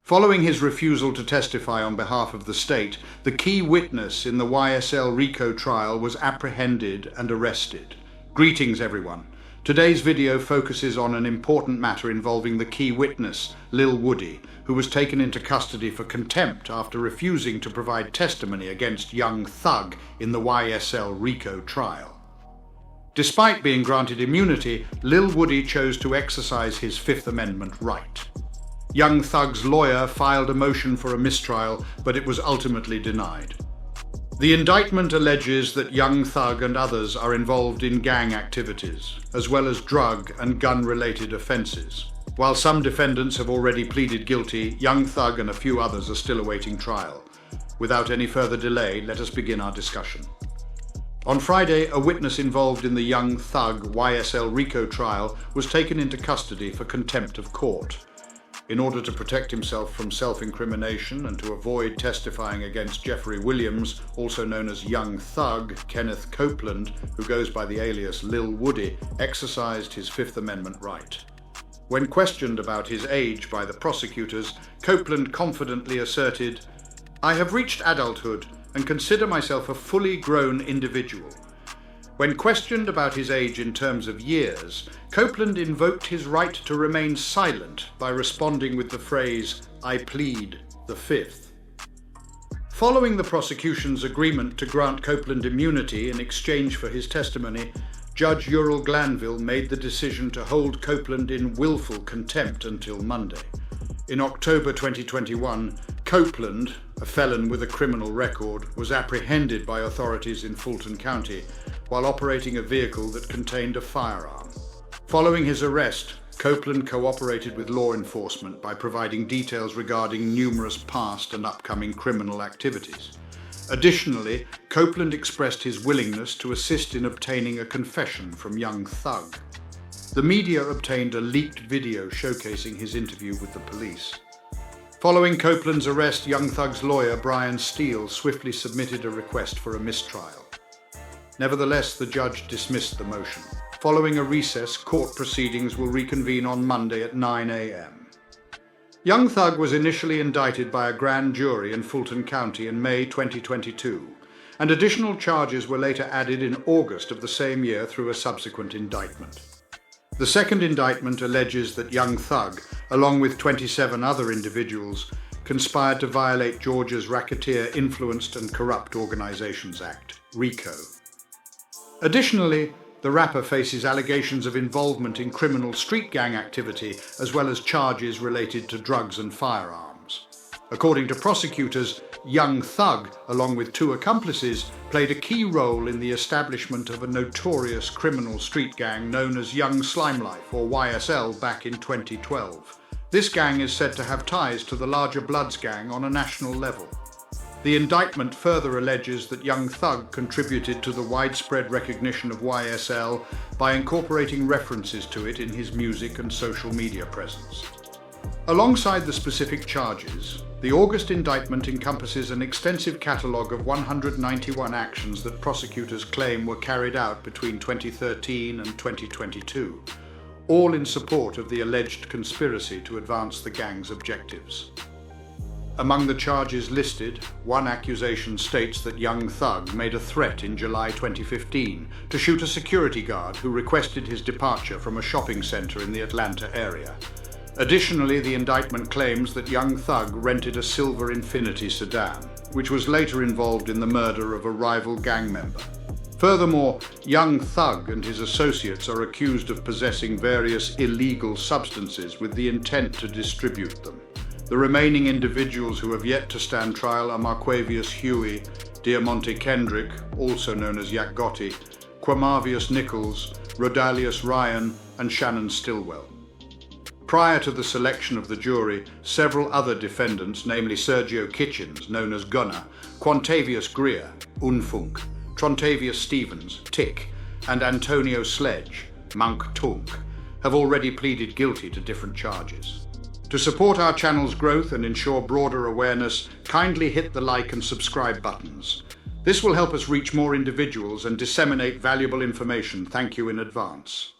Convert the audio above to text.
Following his refusal to testify on behalf of the state, the key witness in the YSL Rico trial was apprehended and arrested. Greetings everyone. Today's video focuses on an important matter involving the key witness, Lil Woody, who was taken into custody for contempt after refusing to provide testimony against Young Thug in the YSL Rico trial. Despite being granted immunity, Lil Woody chose to exercise his Fifth Amendment right. Young Thug's lawyer filed a motion for a mistrial, but it was ultimately denied. The indictment alleges that Young Thug and others are involved in gang activities, as well as drug and gun-related offences. While some defendants have already pleaded guilty, Young Thug and a few others are still awaiting trial. Without any further delay, let us begin our discussion. On Friday, a witness involved in the Young Thug YSL Rico trial was taken into custody for contempt of court. In order to protect himself from self-incrimination and to avoid testifying against Jeffrey Williams, also known as Young Thug, Kenneth Copeland, who goes by the alias Lil Woody, exercised his Fifth Amendment right. When questioned about his age by the prosecutors, Copeland confidently asserted, "I have reached adulthood and consider myself a fully grown individual." When questioned about his age in terms of years, Copeland invoked his right to remain silent by responding with the phrase, "I plead the Fifth." Following the prosecution's agreement to grant Copeland immunity in exchange for his testimony, Judge Ural Glanville made the decision to hold Copeland in willful contempt until Monday. In October 2021, Copeland, a felon with a criminal record, was apprehended by authorities in Fulton County while operating a vehicle that contained a firearm. Following his arrest, Copeland cooperated with law enforcement by providing details regarding numerous past and upcoming criminal activities. Additionally, Copeland expressed his willingness to assist in obtaining a confession from Young Thug. The media obtained a leaked video showcasing his interview with the police. Following Copeland's arrest, Young Thug's lawyer, Brian Steele, swiftly submitted a request for a mistrial. Nevertheless, the judge dismissed the motion. Following a recess, court proceedings will reconvene on Monday at 9 a.m. Young Thug was initially indicted by a grand jury in Fulton County in May 2022, and additional charges were later added in August of the same year through a subsequent indictment. The second indictment alleges that Young Thug, along with 27 other individuals, conspired to violate Georgia's Racketeer Influenced and Corrupt Organizations Act, RICO. Additionally, the rapper faces allegations of involvement in criminal street gang activity, as well as charges related to drugs and firearms. According to prosecutors, Young Thug, along with two accomplices, played a key role in the establishment of a notorious criminal street gang known as Young Slime Life, or YSL, back in 2012. This gang is said to have ties to the larger Bloods gang on a national level. The indictment further alleges that Young Thug contributed to the widespread recognition of YSL by incorporating references to it in his music and social media presence. Alongside the specific charges, the August indictment encompasses an extensive catalogue of 191 actions that prosecutors claim were carried out between 2013 and 2022, all in support of the alleged conspiracy to advance the gang's objectives. Among the charges listed, one accusation states that Young Thug made a threat in July 2015 to shoot a security guard who requested his departure from a shopping centre in the Atlanta area. Additionally, the indictment claims that Young Thug rented a silver Infiniti sedan, which was later involved in the murder of a rival gang member. Furthermore, Young Thug and his associates are accused of possessing various illegal substances with the intent to distribute them. The remaining individuals who have yet to stand trial are Marquavius Huey, Diamante Kendrick, also known as Yak Gotti, Quamavius Nichols, Rodalius Ryan, and Shannon Stillwell. Prior to the selection of the jury, several other defendants, namely Sergio Kitchens, known as Gunner, Quantavius Greer, Unfunk, Trontavius Stevens, Tick, and Antonio Sledge, Monk Tunk, have already pleaded guilty to different charges. To support our channel's growth and ensure broader awareness, kindly hit the like and subscribe buttons. This will help us reach more individuals and disseminate valuable information. Thank you in advance.